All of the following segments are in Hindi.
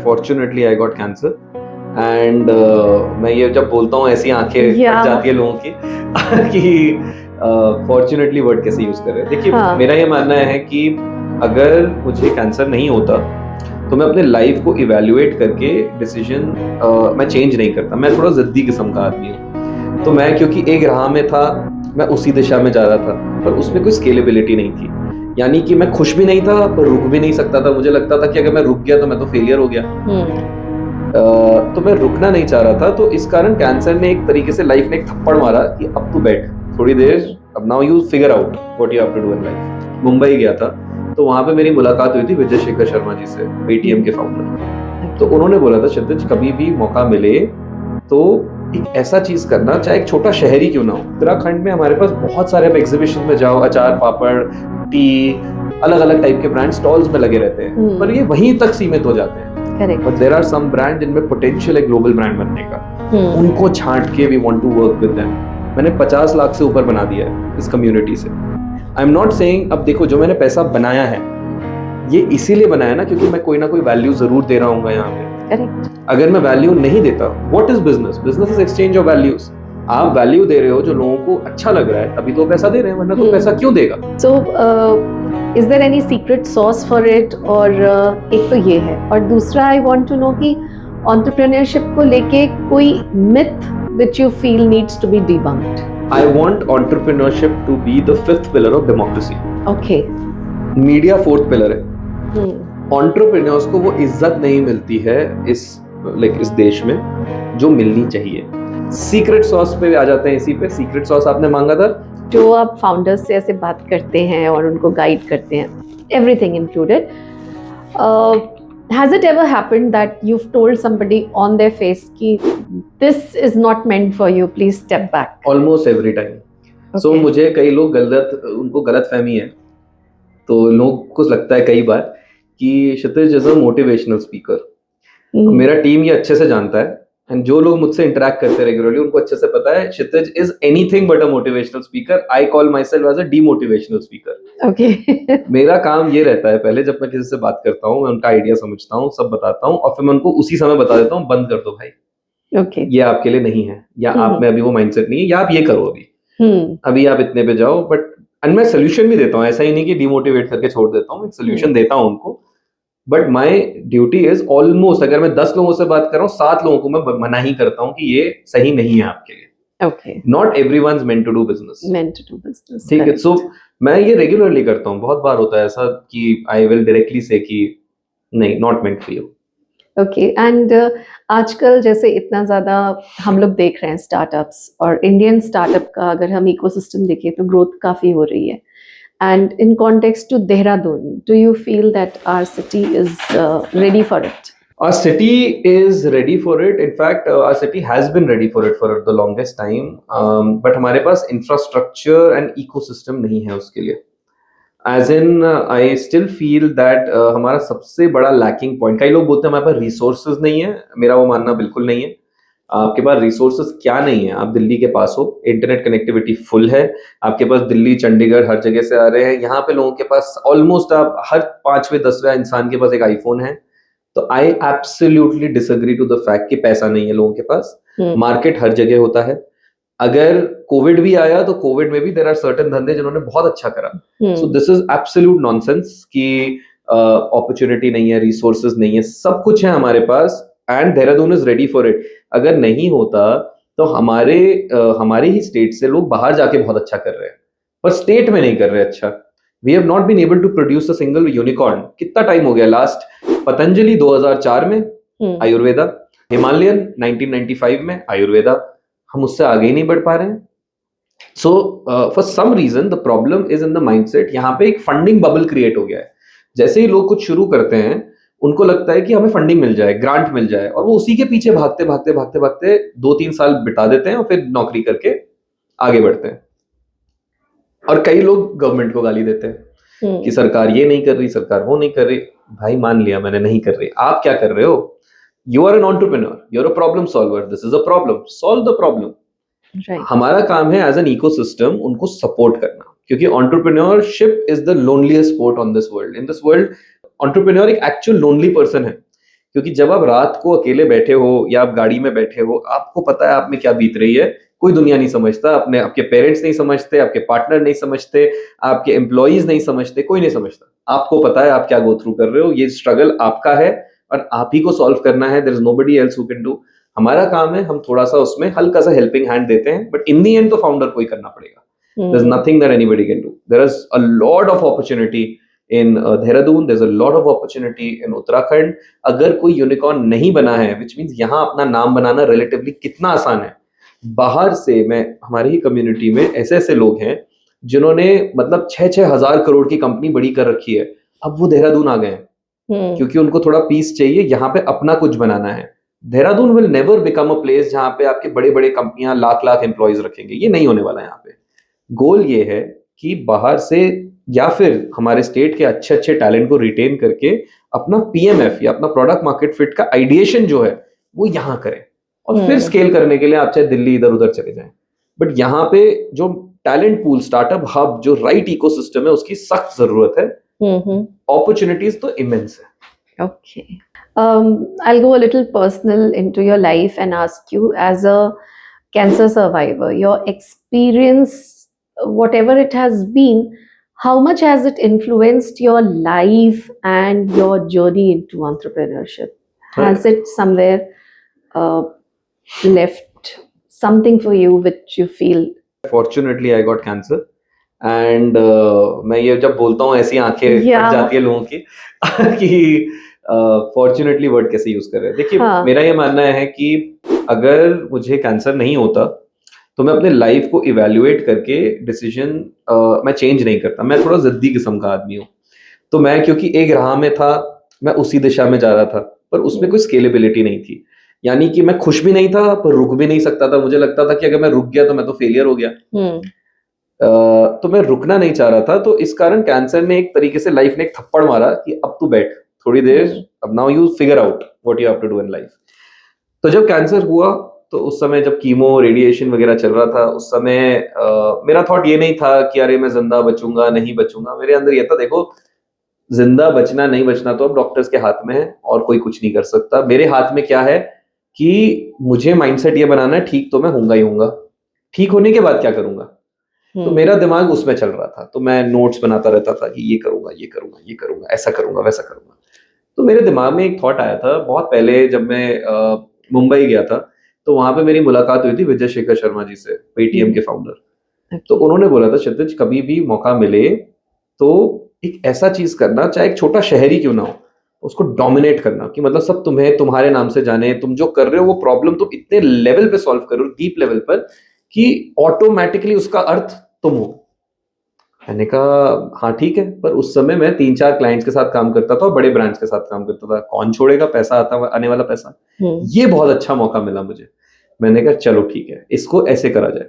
Unfortunately I got cancer and मैं ये जब बोलता हूँ ऐसी आंखें फट जाती है लोगों की कि फॉर्चुनेटली वर्ड कैसे यूज कर रहे हैं। देखिए मेरा ये मानना है कि अगर मुझे कैंसर नहीं होता तो मैं अपने लाइफ को इवेल्युएट करके डिसीजन मैं चेंज नहीं करता। मैं थोड़ा जिद्दी किस्म का आदमी हूँ, तो मैं क्योंकि एक राह में था, मैं उसी दिशा में जा रहा था, पर उसमें कोई स्केलेबिलिटी नहीं थी। यानी कि मैं खुश भी नहीं था पर रुक भी नहीं सकता था। मुझे लगता था कि अगर मैं रुक गया तो मैं तो फेलियर हो गया। तो मैं रुकना नहीं चाह रहा था, तो इस कारण कैंसर ने एक तरीके से लाइफ में एक थप्पड़ मारा कि अब तू बैठ थोड़ी देर, अब now you figure out what you have to do in life. Mumbai गया था, तो वहां पे मेरी मुलाकात हुई थी विजय शेखर शर्मा जी से, पेटीएम के फाउंडर। तो उन्होंने बोला था, क्षितिज कभी भी मौका मिले तो एक ऐसा चीज करना, चाहे एक छोटा शहर ही क्यों ना हो। उत्तराखंड में हमारे पास बहुत सारे, आप एग्जीबिशन में जाओ, अचार पापड़ टी अलग अलग टाइप के ब्रांड स्टॉल्स में लगे रहते हैं, पर ये वहीं तक सीमित हो जाते हैं। But there are some brand जिनमें पोटेंशियल है ग्लोबल ब्रांड बनने का, उनको छांट के we want to work with them. मैंने 50 लाख से ऊपर बना दिया है इस कम्युनिटी से। आई एम नॉट सेइंग, अब देखो जो मैंने पैसा बनाया है ये इसीलिए बनाया ना क्योंकि मैं कोई ना कोई वैल्यू जरूर दे रहा हूँ यहाँ पे। करेक्ट। अगर मैं वैल्यू नहीं देता, what is business? Business is exchange of values. आप वैल्यू दे रहे हो जो लोगों को अच्छा लग रहा है, तभी तो पैसा दे रहे हैं, वरना तो पैसा क्यों देगा? So is there any secret sauce for it? और एक तो ये है, और दूसरा आई वांट टू नो कि एंटरप्रेन्योरशिप को लेके कोई myth which you feel needs to be debunked. I want entrepreneurship to be the fifth pillar of democracy. Okay. Media fourth pillar है। एंटरप्रेन्योर्स को वो इज्जत नहीं मिलती है इस देश में जो मिलनी चाहिए। सीक्रेट सॉस पे आ जाते हैं। इसी पे सीक्रेट सॉस आपने मांगा था। जो आप फाउंडर्स से ऐसे बात करते हैं और उनको गाइड करते हैं, everything included, has it ever happened that you've told somebody on their face कि this is not meant for you, please step back? Almost every time. Okay. So मुझे कई लोग उनको गलत फहमी है, तो लोग को लगता है कई बार कि क्षितिज इज अ मोटिवेशनल स्पीकर। मेरा टीम ये अच्छे से जानता है, एंड जो लोग मुझसे इंटरेक्ट करते हैं रेगुलरली उनको अच्छे से पता है Kshitij is anything but a motivational speaker. I call myself as a demotivational speaker. Okay. मेरा काम ये रहता है, पहले जब मैं किसी से बात करता हूँ, मैं उनका आइडिया समझता हूँ, सब बताता हूँ, और फिर मैं उनको उसी समय बता देता हूँ, बंद कर दो भाई, ये आपके लिए नहीं है, या आप में अभी वो माइंडसेट नहीं है, या आप ये करो अभी आप इतने पे जाओ। बट मैं सोल्यूशन भी देता हूँ, ऐसा ही नहीं कि डिमोटिवेट करके छोड़ देता हूँ, एक सोल्यूशन देता हूँ उनको। But my duty is almost, अगर मैं 10 लोगों से बात कर रहा हूँ, 7 लोगों को मैं मना ही करता हूँ कि ये सही नहीं है आपके लिए। Okay. Not everyone's meant to do business. ठीक है। सो मैं ये रेगुलरली करता हूँ। बहुत बार होता है ऐसा कि आई विल डायरेक्टली से कि नहीं, not meant for you. Okay. And आजकल जैसे इतना ज़्यादा हम लोग देख रहे हैं स्टार्टअप्स, और इंडियन स्टार्टअप का अगर हम इकोसिस्टम देखें तो ग्रोथ काफ़ी हो रही है। And in context to Dehradun, do you feel that our city is ready for it? Our city is ready for it. In fact, our city has been ready for it for the longest time. But हमारे पास infrastructure and ecosystem नहीं है उसके लिए। As in, I still feel that हमारा सबसे बड़ा lacking point, कई लोग बोलते हैं हमारे पास resources नहीं है, मेरा वो मानना बिल्कुल नहीं है। आपके पास रिसोर्सेज क्या नहीं है? आप दिल्ली के पास हो, इंटरनेट कनेक्टिविटी फुल है, आपके पास दिल्ली चंडीगढ़ हर जगह से आ रहे हैं, यहाँ पे लोगों के पास ऑलमोस्ट आप हर 5वें 10वें इंसान के पास एक आईफोन है। तो I absolutely disagree to the fact कि पैसा नहीं है लोगों के पास। मार्केट हर जगह होता है। अगर कोविड भी आया तो कोविड में भी देयर आर सर्टेन धंधे जिन्होंने बहुत अच्छा करा। So this is absolute nonsense कि अपॉर्चुनिटी नहीं है, रिसोर्सेज नहीं है, सब कुछ है हमारे पास, and Dehradun is ready for it. अगर नहीं होता तो हमारे ही स्टेट से लोग बाहर जाके बहुत अच्छा कर रहे हैं, पर स्टेट में नहीं कर रहे अच्छा। We have not been able to produce a single unicorn. कितना टाइम हो गया? लास्ट पतंजलि 2004 में आयुर्वेदा, हिमालयन 1995 में आयुर्वेदा, हम उससे आगे ही नहीं बढ़ पा रहे हैं। So for some reason the problem is in the mindset. यहाँ पे एक फंडिंग बबल क्रिएट हो गया है। जैसे ही लोग कुछ शुरू करते हैं उनको लगता है कि हमें फंडिंग मिल जाए, ग्रांट मिल जाए, और वो उसी के पीछे भागते भागते भागते भागते 2-3 साल बिता देते हैं और फिर नौकरी करके आगे बढ़ते हैं। और कई लोग गवर्नमेंट को गाली देते हैं कि सरकार ये नहीं कर रही, सरकार वो नहीं कर रही। भाई मान लिया मैंने नहीं कर रही, आप क्या कर रहे हो? You are an entrepreneur, you are a problem solver, this is a problem, solve the problem. हमारा काम है एज एन इकोसिस्टम उनको सपोर्ट करना, क्योंकि entrepreneurship is the loneliest sport on this world. In this world entrepreneur एक एक्चुअल लोनली पर्सन है, क्योंकि जब आप रात को अकेले बैठे हो या आप गाड़ी में बैठे हो, आपको पता है आप में क्या बीत रही है, कोई दुनिया नहीं समझता, अपने आपके पेरेंट्स नहीं समझते, आपके पार्टनर नहीं समझते, आपके एम्प्लॉइज नहीं समझते, कोई नहीं समझता। आपको पता है आप क्या गो थ्रू कर रहे हो, ये स्ट्रगल आपका है और आप ही को सॉल्व करना है, there is nobody else who can do. हमारा काम है हम थोड़ा सा उसमें हल्का सा हेल्पिंग हैंड देते हैं, बट इन दी एंड तो फाउंडर को ही करना पड़ेगा। There's Hmm. nothing that anybody can do. There is a lot of opportunity in Dehradun. There's a lot of opportunity in Uttarakhand. अगर कोई यूनिकॉर्न नहीं बना है, which means यहाँ अपना नाम बनाना relatively कितना आसान है। बाहर से मैं हमारी ही कम्युनिटी में ऐसे ऐसे लोग हैं जिन्होंने मतलब 6-6 हज़ार करोड़ की कंपनी बड़ी कर रखी है, अब वो देहरादून आ गए हैं Hmm. क्योंकि उनको थोड़ा पीस चाहिए, यहाँ पे अपना कुछ बनाना है। Dehradun will never become a place जहाँ पे आपके बड़े बड़े कंपनियां लाख लाख एम्प्लॉयज रखेंगे, ये नहीं होने वाला है यहाँ पे। गोल ये है कि बाहर से या फिर हमारे स्टेट के अच्छे अच्छे टैलेंट को रिटेन करके अपना पीएमएफ या अपना प्रोडक्ट मार्केट फिट का आइडिएशन जो है वो यहाँ करें, और फिर स्केल करने के लिए आप चाहे दिल्ली इधर उधर चले जाएं। बट यहाँ पे जो टैलेंट पूल, स्टार्टअप हब, जो राइट इकोसिस्टम है उसकी सख्त जरूरत है। Mm-hmm. अपॉर्चुनिटीज तो इमेंस है। Okay. I'll go a little personal into your life and ask you, as a cancer survivor, your experience, whatever it has been, how much has it influenced your life and your journey into entrepreneurship? Has it somewhere uh, left something for you which you feel? Fortunately I got cancer and मैं ये जब बोलता हूँ ऐसी आंखें फट Yeah. जाती है लोगों की कि फॉर्चुनेटली वर्ड कैसे यूज कर रहे हैं। देखिए हाँ. मेरा ये मानना है कि अगर मुझे कैंसर नहीं होता तो मैं अपने लाइफ को इवेल्युएट करके डिसीजन मैं चेंज नहीं करता। मैं थोड़ा जिद्दी किस्म का आदमी हूँ, तो मैं क्योंकि एक राह में था, मैं उसी दिशा में जा रहा था, पर उसमें कोई स्केलेबिलिटी नहीं थी। यानी कि मैं खुश भी नहीं था पर रुक भी नहीं सकता था। मुझे लगता था कि अगर मैं रुक गया तो मैं तो फेलियर हो गया। तो मैं रुकना नहीं चाह रहा था, तो इस कारण कैंसर ने एक तरीके से लाइफ ने एक थप्पड़ मारा कि अब तू बैठ थोड़ी देर, अब now you figure out what you have to do in life. तो जब कैंसर हुआ तो उस समय जब कीमो रेडिएशन वगैरह चल रहा था, उस समय मेरा थॉट ये नहीं था कि अरे मैं जिंदा बचूंगा नहीं बचूंगा। मेरे अंदर ये था, देखो जिंदा बचना नहीं बचना तो अब डॉक्टर्स के हाथ में है और कोई कुछ नहीं कर सकता। मेरे हाथ में क्या है कि मुझे माइंडसेट ये बनाना है, ठीक तो मैं होऊंगा ही होऊंगा, ठीक होने के बाद क्या करूंगा। तो मेरा दिमाग उसमें चल रहा था, तो मैं नोट्स बनाता रहता था कि ये करूंगा ये करूंगा ये करूंगा, ऐसा करूंगा वैसा करूंगा। तो मेरे दिमाग में एक थॉट आया था बहुत पहले, जब मैं मुंबई गया था, तो वहां पे मेरी मुलाकात हुई थी विजय शेखर शर्मा जी से, पेटीएम के फाउंडर। तो उन्होंने बोला था, क्षितिज कभी भी मौका मिले तो एक ऐसा चीज करना, चाहे एक छोटा शहर ही क्यों ना हो, उसको डोमिनेट करना, कि मतलब सब तुम्हें तुम्हारे नाम से जाने, तुम जो कर रहे हो वो प्रॉब्लम तुम इतने लेवल पे सॉल्व करो, डीप लेवल पर, कि ऑटोमेटिकली उसका अर्थ तुम हो। मैंने कहा हाँ ठीक है, पर उस समय मैं 3-4 क्लाइंट्स के साथ काम करता था और बड़े ब्रांड्स के साथ काम करता था, कौन छोड़ेगा पैसा आने वाला पैसा। ये बहुत अच्छा मौका मिला मुझे। मैंने कहा चलो ठीक है, इसको ऐसे करा जाए।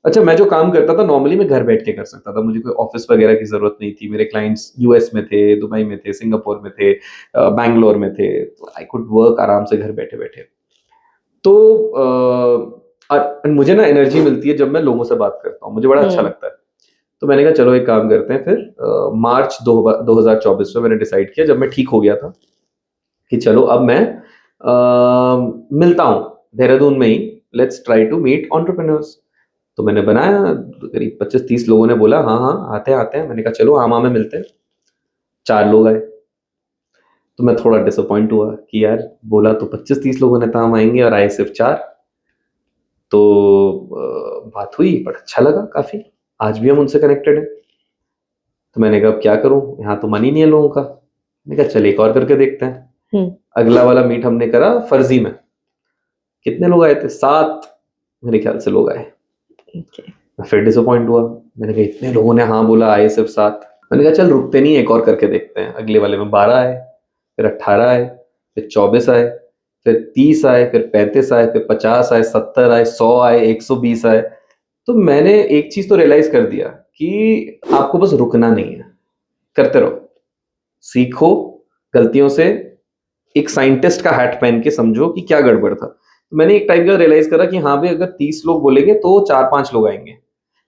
अच्छा, मैं जो काम करता था नॉर्मली मैं घर बैठ के कर सकता था, मुझे कोई ऑफिस वगैरह की जरूरत नहीं थी। मेरे क्लाइंट्स यूएस में थे, दुबई में थे, सिंगापुर में थे, बैंगलोर में थे, तो आई कुड वर्क आराम से घर बैठे बैठे। तो मुझे ना एनर्जी मिलती है जब मैं लोगों से बात करता हूँ, मुझे बड़ा अच्छा लगता है। तो मैंने कहा चलो एक काम करते हैं। फिर मार्च 2024 में मैंने डिसाइड किया, जब मैं ठीक हो गया था, कि चलो अब मैं मिलता हूँ देहरादून में ही, let's try to meet entrepreneurs. तो मैंने बनाया, करीब 25-30 लोगों ने बोला हाँ हाँ आते हैं आते हैं। मैंने कहा चलो आमा में मिलते हैं। 4 लोग आए, तो मैं थोड़ा डिसअपॉइंट हुआ कि यार बोला तो 25-30 लोगों ने काम आएंगे और आए सिर्फ 4। तो बात हुई, बट अच्छा लगा काफी, आज भी हम उनसे कनेक्टेड हैं। तो मैंने कहा अब क्या करूं, यहाँ तो मन ही नहीं है लोगों का। मैंने कहा चल एक और करके देखते हैं। अगला वाला मीट हमने करा फर्जी में। कितने लोग आए थे? 7 मेरे ख्याल से लोग आए। मैं फिर डिसअपॉइंट हुआ, मैंने कहा इतने लोगों ने हाँ बोला, आए सिर्फ 7। मैंने कहा चल रुकते नहीं, एक और करके देखते हैं। अगले वाले में 12 आए, फिर 18 आए, फिर 24 आए, फिर 30 आए, फिर 35 आए, फिर 50 आए, 70 आए, 100 आए, 120 आए। तो मैंने एक चीज तो रियलाइज कर दिया कि आपको बस रुकना नहीं है, करते रहो, सीखो गलतियों से। एक साइंटिस्ट का हैट पहन के समझो कि क्या गड़बड़ था। तो मैंने एक टाइम का रियलाइज करा कि हाँ भाई, अगर 30 लोग बोलेंगे तो 4-5 लोग आएंगे,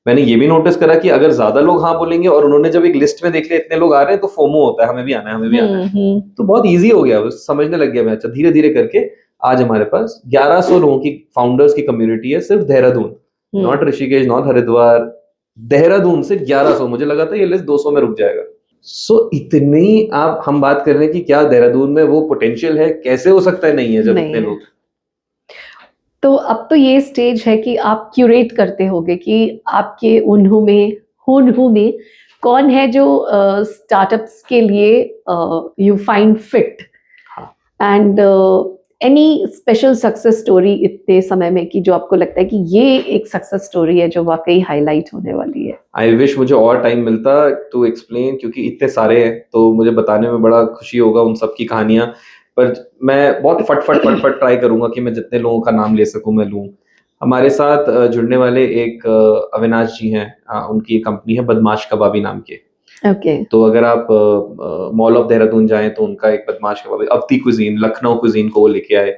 मैंने ये भी नोटिस करा कि अगर ज्यादा लोग हाँ बोलेंगे और उन्होंने जब एक लिस्ट में देख लिया इतने लोग आ रहे हैं तो फोमो होता है, हमें भी आना है, हमें भी आना है। तो बहुत इजी हो गया, बस समझने लग गया मैं। अच्छा, धीरे धीरे करके आज हमारे पास 1100 लोगों की फाउंडर्स की कम्युनिटी है सिर्फ देहरादून, नॉट ऋषिकेश, नॉट हरिद्वार, देहरादून से 1100। मुझे लगा था ये लिस्ट 200 में रुक जाएगा। सो इतनी आप हम बात कर रहे हैं कि क्या देहरादून में वो पोटेंशियल है, कैसे हो सकता है नहीं है जब नहीं इतने है। लोग। तो अब तो ये स्टेज है कि आप क्यूरेट करते होगे कि आपके हुनहु में कौन है जो स्टार्टअप्स के लिए यू फाइंड फिट, हाँ। And any special success story इतने समय में कि जो आपको लगता है कि ये एक सक्सेस स्टोरी है जो वाकई हाईलाइट होने वाली है। आई विश मुझे और टाइम मिलता टू एक्सप्लेन, क्योंकि इतने सारे हैं तो मुझे बताने में बड़ा खुशी होगा उन सब की कहानियां। पर मैं बहुत फट ट्राई करूंगा कि मैं जितने लोगों का नाम ले सकूं मैं लूं। हमारे साथ जुड़ने वाले एक अविनाश जी हैं, उनकी एक कंपनी है बदमाश कबाबी नाम की। ओके। तो अगर आप मॉल ऑफ देहरादून जाएं तो उनका एक बदमाश कबाबी, अवती कुजीन, लखनऊ कुजीन को वो लेके आए।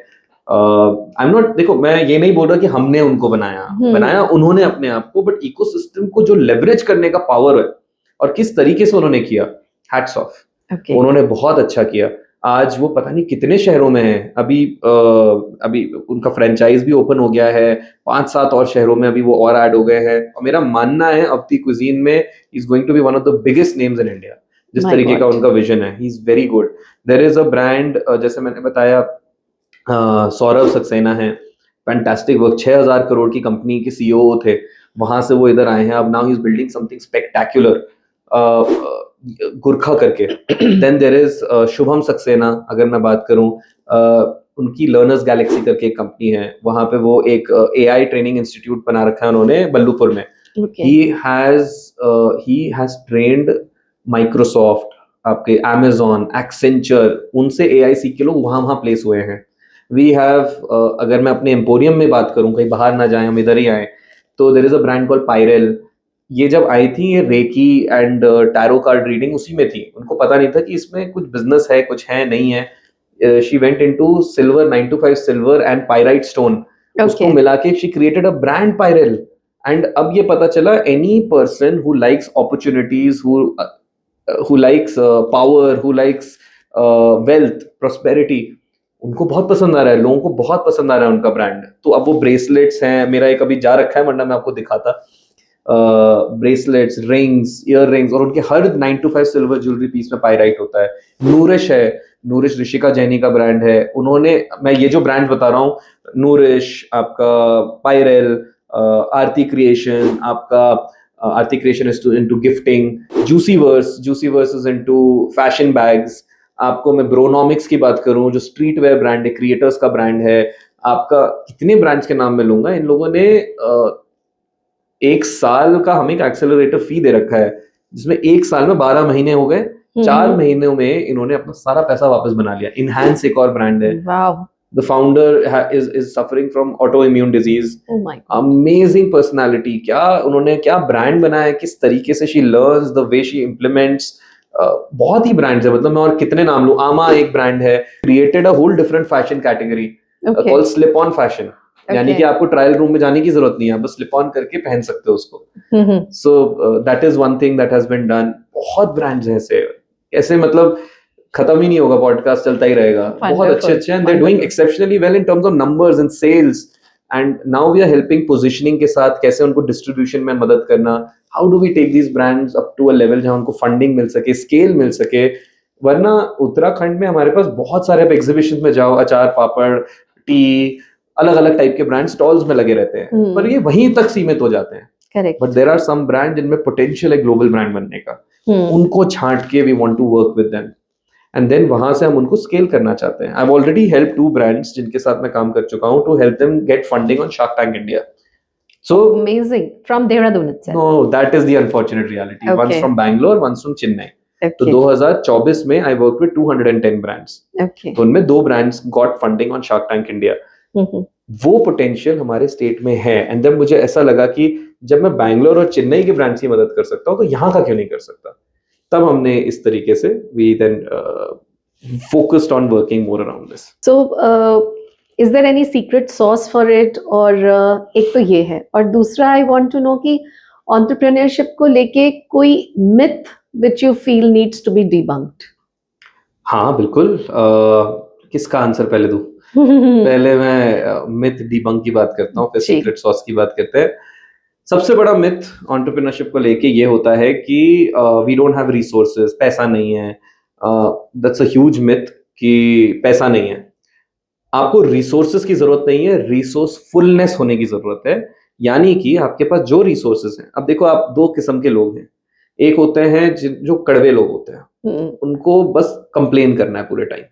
आई एम नॉट, देखो मैं ये नहीं बोल रहा कि हमने उनको बनाया उन्होंने अपने आप को, बट इकोसिस्टम को जो लेवरेज करने का पावर है और किस तरीके से उन्होंने किया, हैट्स ऑफ। ओके। उन्होंने बहुत अच्छा किया। आज वो पता नहीं कितने शहरों में है। अभी उनका फ्रेंचाइज भी ओपन हो गया है, 5-7 और शहरों में अभी वो और ऐड हो गए हैं। और मेरा मानना है अवती कुजीन में is going to be one of the biggest names in India. जिस My तरीके का God. उनका विजन है, he is very good. There is a brand, जैसे मैंने बताया, सौरभ सक्सेना है, फैंटास्टिक वर्क, 6,000 करोड़ की कंपनी के सीईओ थे, वहां से वो इधर आए हैं। अब now he is building something spectacular, Gurkha करके। Then there is Shubham Saxena, अगर मैं बात करूं, उनकी लर्नर्स गैलेक्सी करके एक कंपनी है, वहां पे वो एक एआई ट्रेनिंग इंस्टीट्यूट बना रखा है उन्होंने बल्लूपुर में। Okay. He has trained Microsoft, आपके अमेजॉन, एक्सेंचर, उनसे एआई सीख के लोग वहां वहां प्लेस हुए हैं। वी हैव, अगर मैं अपने एम्पोरियम में बात करूं, कहीं बाहर ना जाए, हम इधर ही आए, तो there is a brand call Pyrel. ये जब आई थी, ये reiki and tarot card reading उसी में थी। उनको पता नहीं था कि इसमें कुछ बिजनेस है, कुछ है नहीं है। She went into silver, 9 to 5 silver and pyrite stone, उसको मिला के she created a brand Pyrel. And अब ये पता चला any person who likes opportunities, who likes power, who likes wealth, prosperity, उनको बहुत पसंद आ रहा है, लोगों को बहुत पसंद आ रहा है उनका ब्रांड। तो अब वो ब्रेसलेट्स हैं, मेरा एक अभी जा रखा है, वरना मैं आपको दिखाता। ब्रेसलेट्स, रिंग्स, ईयर रिंग्स, और उनके हर 9 to 5 सिल्वर ज्वेलरी पीस में पायराइट होता है। नूरिश है, नूरिश ऋषिका जैनी का ब्रांड है। उन्होंने, मैं ये जो ब्रांड बता रहा हूँ, नूरिश, आपका पायरेल, आरती क्रिएशन, आपका Aarti creation is into gifting, Juiceverse is into fashion bags. आपको मैं ब्रोनॉमिक्स की बात करूं, जो स्ट्रीट वेयर ब्रांड है, क्रिएटर्स का ब्रांड है। आपका कितने ब्रांड्स के नाम मैं लूंगा। इन लोगों ने 1 साल का हमें एक एक्सेलरेटर फी दे रखा है, जिसमें 1 साल में 12 महीने हो गए, 4 महीनों में इन्होंने अपना सारा पैसा वापस बना लिया। इनहैंस एक और ब्रांड है। Wow. The founder is suffering from autoimmune disease. Oh my God. Amazing personality. क्या उन्होंने क्या ब्रांड बनाया है, किस तरीके से she learns, the way she implements. बहुत ही ब्रांड्स है, मतलब मैं और कितने नाम लूं। आमा एक ब्रांड है, created a whole different fashion category Okay. called slip on fashion. यानी Okay. कि आपको ट्रायल रूम में जाने की जरूरत नहीं है, आप बस स्लिप ऑन करके पहन सकते हो उसको। So that is one thing that has been done. बहुत ब्रांड्स हैं ऐसे, ऐसे मतलब खत्म ही नहीं होगा, पॉडकास्ट चलता ही रहेगा। बहुत अच्छे अच्छे हैं, they are doing exceptionally well in terms of numbers and sales. And now we are helping positioning के साथ, कैसे उनको डिस्ट्रीब्यूशन में मदद करना, how do we take these brands up to a level जहां उनको फंडिंग मिल सके, स्केल मिल सके। वरना उत्तराखंड में हमारे पास बहुत सारे, एग्जीबिशन में जाओ, अचार पापड़, टी, अलग अलग टाइप के ब्रांड स्टॉल्स में लगे रहते हैं, पर ये वहीं तक सीमित हो जाते हैं। Correct. But there are some brand जिनमें पोटेंशियल है ग्लोबल ब्रांड बनने का। उनको छांट के we want to work with them, and then वहां से हम उनको स्केल करना चाहते हैं। I have already help 2 brands जिनके साथ मैं काम कर चुका हूं, to help them get funding on Shark Tank India. So Amazing. From Dehradun itself. no, that is the unfortunate reality. One's Okay. from Bangalore, one's from Chennai. तो Okay. 2024 में I worked with 210 brands. Okay. तो उनमें 2 brands got funding on Shark Tank India. वो पोटेंशियल हमारे स्टेट में है। एंड जब मुझे ऐसा लगा कि जब मैं बैंगलोर और चेन्नई के ब्रांड्स की मदद कर सकता हूँ, तो यहाँ का क्यों नहीं कर सकता, तब हमने इस तरीके से we then focused on working more around this. So, is there any secret sauce for it? और एक तो ये है, और दूसरा I want to know कि एंटरप्रेन्योरशिप को लेके कोई myth which you feel needs to be debunked? हाँ बिल्कुल। किसका आंसर पहले दूं? पहले मैं मिथ डिबंक की बात करता हूँ, फिर जी। सीक्रेट सॉस की बात करते हैं। सबसे बड़ा मिथ एंटरप्रेन्योरशिप को लेके ये होता है कि वी डोंट हैव रिसोर्सेज, पैसा नहीं है। दैट्स अ ह्यूज मिथ कि पैसा नहीं है। आपको रिसोर्सेज की जरूरत नहीं है, रिसोर्सफुलनेस होने की जरूरत है। यानी कि आपके पास जो रिसोर्सेज हैं, अब देखो आप दो किस्म के लोग हैं। एक होते हैं जो कड़वे लोग होते हैं, उनको बस कंप्लेन करना है पूरे टाइम,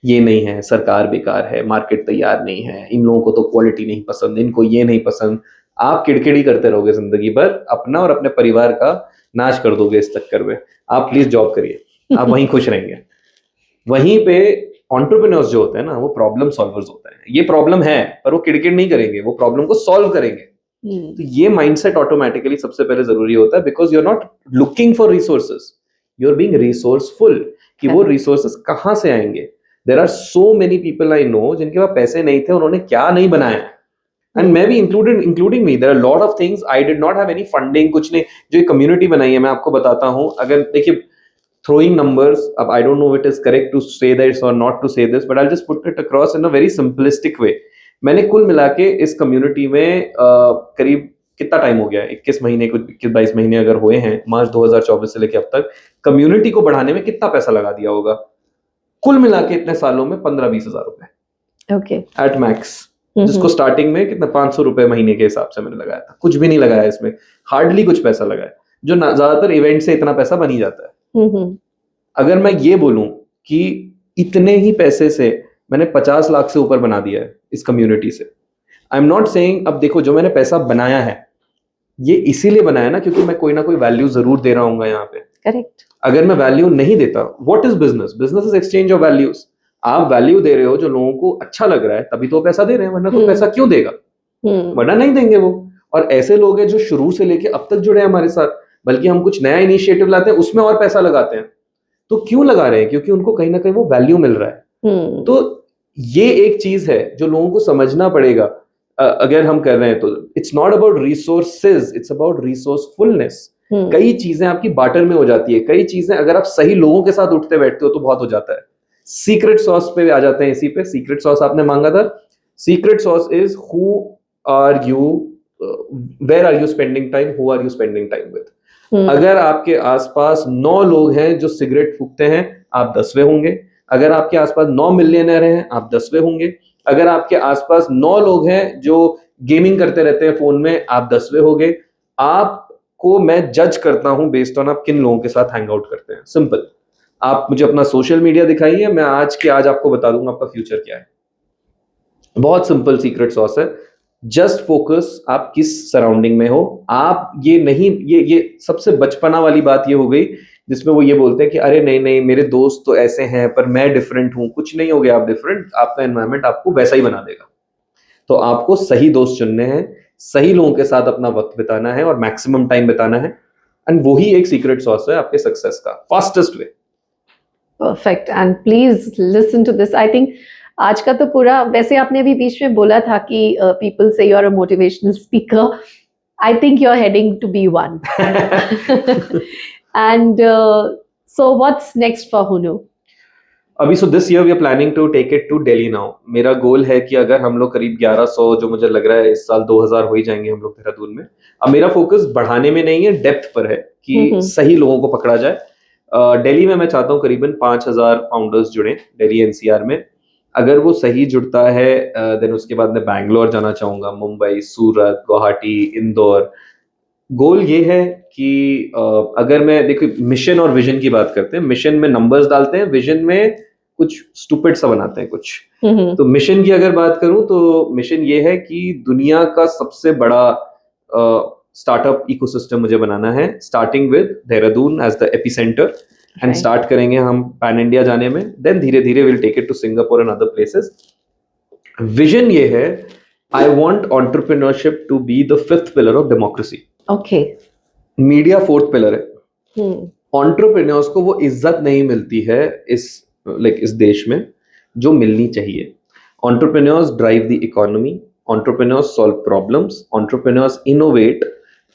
ये नहीं है, सरकार बेकार है, मार्केट तैयार नहीं है, इन लोगों को तो क्वालिटी नहीं पसंद, इनको ये नहीं पसंद। आप किड़किड़ी करते रहोगे जिंदगी भर, अपना और अपने परिवार का नाश कर दोगे इस चक्कर में। आप प्लीज जॉब करिए, आप वहीं खुश रहेंगे। वहीं पे एंटरप्रेन्योर्स जो होते हैं ना, वो प्रॉब्लम सॉल्वर्स होते हैं। ये प्रॉब्लम है पर वो किड़किड़ नहीं करेंगे, वो प्रॉब्लम को सॉल्व करेंगे। तो ये माइंडसेट ऑटोमेटिकली सबसे पहले जरूरी होता है, because you are not looking for resources, you are being resourceful. कि वो रिसोर्सेज कहां से आएंगे? There are so many people I know जिनके पास पैसे नहीं थे, उन्होंने क्या नहीं बनाया। एंड मैं भी including me, there are lot of things I did not have any funding, कुछ नहीं। जो कम्युनिटी बनाई है, मैं आपको बताता हूं। अगर देखिए, throwing numbers, I don't know if it is correct to say this or not to say this, but I'll just put it across in a very simplistic way. मैंने कुल मिला के इस कम्युनिटी में करीब कितना टाइम हो गया है, 21 महीने, कुछ 21-22 महीने अगर हुए हैं, मार्च 2024 से लेकर अब तक, कम्युनिटी को बढ़ाने में कितना पैसा लगा दिया होगा? कुल मिला के इतने सालों में 15-20 हजार रुपए, ओके, एट मैक्स। जिसको स्टार्टिंग में कितना 500 रुपए महीने के हिसाब से मैंने लगाया था, कुछ भी नहीं लगाया इसमें, हार्डली कुछ पैसा लगाया, जो ज्यादातर इवेंट से इतना पैसा बन ही जाता है। अगर मैं ये बोलूं कि इतने ही पैसे से मैंने 50 लाख से ऊपर बना दिया है इस कम्युनिटी से, आई एम नॉट सेइंग, अब देखो जो मैंने पैसा बनाया है ये इसीलिए बनाया ना क्योंकि मैं कोई ना कोई वैल्यू जरूर दे रहा हूँ यहाँ पे। करेक्ट। अगर मैं वैल्यू नहीं देता, what is business? Business is exchange of values. आप वैल्यू दे रहे हो जो लोगों को अच्छा लग रहा है, तभी तो पैसा दे रहे हैं, वरना तो पैसा क्यों देगा? वरना नहीं देंगे वो। और ऐसे लोग हैं जो शुरू से लेके अब तक जुड़े हैं हमारे साथ, बल्कि हम कुछ नया इनिशिएटिव लाते हैं उसमें और पैसा लगाते हैं। तो क्यों लगा रहे हैं? क्योंकि उनको कहीं ना कहीं वो वैल्यू मिल रहा है। तो ये एक चीज है जो लोगों को समझना पड़ेगा। अगर हम कर रहे हैं तो it's not about resources, it's about resourcefulness. कई चीजें आपकी बार्टर में हो जाती है, कई चीजें अगर आप सही लोगों के साथ उठते बैठते हो तो बहुत हो जाता है। सीक्रेट सॉस पे आ जाते हैं। इसी पे सीक्रेट सॉस आपने मांगा था। Secret sauce is who are you, where are you spending time, who are you spending time with. अगर आपके आसपास 9 लोग हैं जो सिगरेट फूकते हैं, आप 10वें होंगे। अगर आपके आसपास 9 मिलियनर हैं, आप 10वें होंगे। अगर आपके आसपास 9 लोग हैं जो गेमिंग करते रहते हैं फोन में, आप 10वें होंगे। आपको मैं जज करता हूं बेस्ड ऑन आप किन लोगों के साथ हैंग आउट करते हैं। सिंपल। आप मुझे अपना सोशल मीडिया दिखाइए, मैं आज के आज आपको बता दूंगा आपका फ्यूचर क्या है। बहुत सिंपल सीक्रेट सॉस है। जस्ट फोकस आप किस सराउंडिंग में हो। आप ये नहीं, ये सबसे बचपना वाली बात ये हो गई जिसमें वो ये बोलते हैं कि अरे नहीं नहीं मेरे दोस्त तो ऐसे हैं पर मैं डिफरेंट हूं। कुछ नहीं हो गया आप डिफरेंट, आपका एनवायरनमेंट आपको वैसा ही बना देगा। तो आपको सही दोस्त चुनने हैं, सही लोगों के साथ अपना वक्त बिताना है और मैक्सिमम टाइम बिताना है। एंड वही एक सीक्रेट सॉस है आपके सक्सेस का, fastest way. Perfect. And please listen to this. I think आज का तो पूरा, वैसे आपने अभी बीच में बोला था कि पीपल से you are a motivational speaker. I think you are heading to be one. And so what's next for Hunu? अभी so this year we are planning to take it to Delhi now. मेरा गोल है कि अगर हम लोग करीब 1100, जो मुझे लग रहा है इस साल 2000 हो ही जाएंगे हम लोग देहरादून में। अब मेरा फोकस बढ़ाने में नहीं है, डेप्थ पर है कि सही लोगों को पकड़ा जाए। दिल्ली में मैं चाहता हूँ करीबन 5000 फाउंडर्स जुड़े दिल्ली एनसीआर में। अगर वो सही जुड़ता है देन उसके बाद मैं बैंगलोर जाना चाहूंगा, मुंबई, सूरत, गुवाहाटी, इंदौर। गोल ये है कि अगर मैं देखो, मिशन और विजन की बात करते हैं। मिशन में नंबर्स डालते हैं, विजन में कुछ स्टूपिड सा बनाते हैं कुछ। तो मिशन की अगर बात करूं तो मिशन ये है कि दुनिया का सबसे बड़ा स्टार्टअप इकोसिस्टम मुझे बनाना है, starting with Dehradun as the epicentre. And start करेंगे हम पैन इंडिया जाने में, देन धीरे धीरे will take it to Singapore and other places. Vision ये है, I want entrepreneurship to be the 5th pillar of democracy. Okay. Media 4th pillar है। एंटरप्रेन्योर्स को वो इज्जत नहीं मिलती है इस देश में जो मिलनी चाहिए। Entrepreneurs drive the economy, entrepreneurs solve problems, entrepreneurs innovate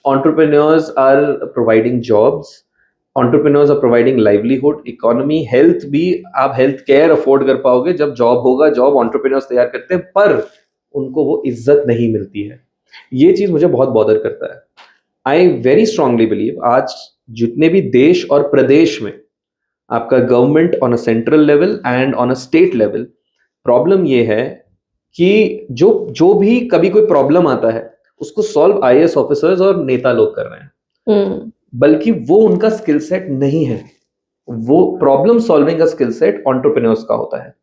entrepreneurs are providing jobs, entrepreneurs are providing livelihood, economy, health भी आप हेल्थ केयर अफोर्ड कर पाओगे जब जॉब होगा, जॉब entrepreneurs तैयार करते हैं, पर उनको वो इज्जत नहीं मिलती है। ये चीज मुझे बहुत बॉदर करता है। आई वेरी स्ट्रांगली बिलीव आज जितने भी देश और प्रदेश में आपका government on a central level and on a state level, problem ये है कि जो जो भी कभी कोई प्रॉब्लम आता है उसको सॉल्व आईएएस ऑफिसर्स और नेता लोग कर रहे हैं, बल्कि वो उनका स्किल सेट नहीं है। वो प्रॉब्लम सॉल्विंग का स्किल सेट एंटरप्रेन्योर्स का होता है।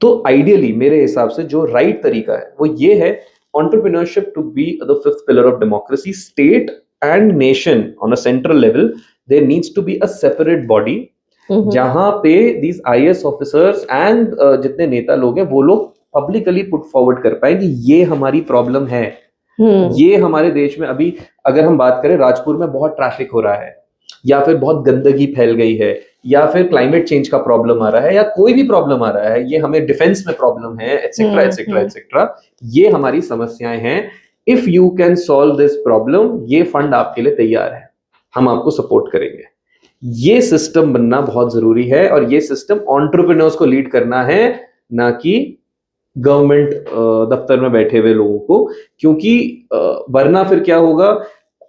तो आइडियली मेरे हिसाब से जो राइट तरीका है वो ये है, entrepreneurship to be the fifth pillar of democracy, state and nation on a central level there needs to be a separate body, जहां पे दीज आईएएस ऑफिसर्स एंड जितने नेता लोग हैं वो लोग पब्लिकली पुट फॉरवर्ड कर पाए कि ये हमारी प्रॉब्लम है। ये हमारे देश में अभी अगर हम बात करें, राजपुर में बहुत ट्रैफिक हो रहा है, या फिर बहुत गंदगी फैल गई है, या फिर क्लाइमेट चेंज का प्रॉब्लम आ रहा है, या कोई भी प्रॉब्लम आ रहा है, ये हमें डिफेंस में प्रॉब्लम है, एटसेट्रा एटसेट्रा एटसेट्रा, ये हमारी समस्याएं हैं। If you can solve this problem, ये फंड आपके लिए तैयार है, हम आपको सपोर्ट करेंगे। ये सिस्टम बनना बहुत जरूरी है, और ये सिस्टम एंटरप्रेन्योर्स को लीड करना है, ना कि गवर्नमेंट दफ्तर में बैठे हुए लोगों को। क्योंकि वरना फिर क्या होगा,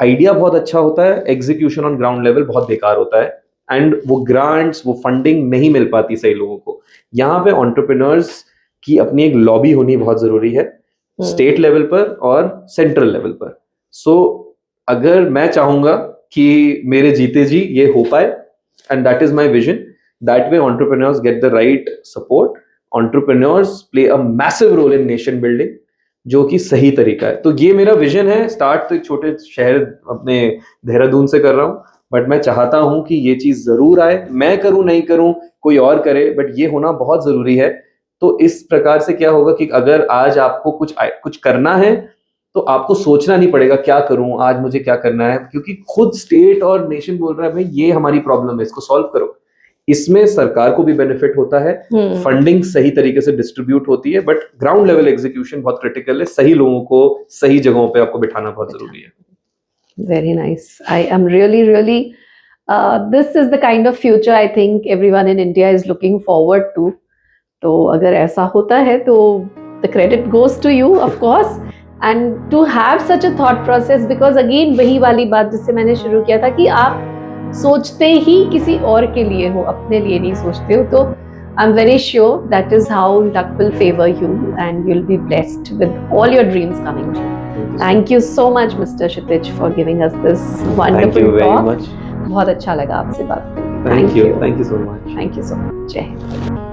आइडिया बहुत अच्छा होता है, एग्जीक्यूशन ऑन ग्राउंड लेवल बहुत बेकार होता है, एंड वो ग्रांट्स, वो फंडिंग नहीं मिल पाती सही लोगों को। यहाँ पे एंटरप्रेन्योर्स की अपनी एक लॉबी होनी बहुत जरूरी है, स्टेट लेवल पर और सेंट्रल लेवल पर। सो अगर मैं चाहूंगा कि मेरे जीते जी ये हो पाए, and that is my vision, that way entrepreneurs get the right support, entrepreneurs play a massive role in nation building, जो कि सही तरीका है। तो ये मेरा विजन है। स्टार्ट तो एक छोटे शहर अपने देहरादून से कर रहा हूँ, बट मैं चाहता हूं कि ये चीज जरूर आए। मैं करूं नहीं करूं, कोई और करे, बट ये होना बहुत जरूरी है। तो इस प्रकार से क्या होगा कि अगर आज आपको कुछ करना है, तो आपको सोचना नहीं पड़ेगा क्या करूं, आज मुझे क्या करना है, क्योंकि खुद स्टेट और नेशन बोल रहा है भाई ये हमारी प्रॉब्लम है, इसको सॉल्व करो। इसमें सरकार को भी बेनिफिट होता है, फंडिंग सही तरीके से डिस्ट्रीब्यूट होती है, बट ग्राउंड लेवल एग्जीक्यूशन बहुत क्रिटिकल है। सही लोगों को सही जगहों पे आपको बिठाना बहुत जरूरी है। Very nice. I am really, this is the kind of future I think everyone in India is looking forward to. तो अगर ऐसा होता है तो the credit goes to you, of course, and to have such a thought process, because again वही वाली बात जिससे मैंने शुरू किया था कि आप सोचते ही किसी और के लिए हो, अपने लिए नहीं सोचते हो। तो I'm very sure that is how luck will favor you and you'll be blessed with all your dreams coming true. Thank you so much, Mr. Kshitij, for giving us this wonderful Thank you very talk. much. बहुत अच्छा लगा आपसे बात करके। Thank you so much. Thank you so much. जय हिंद।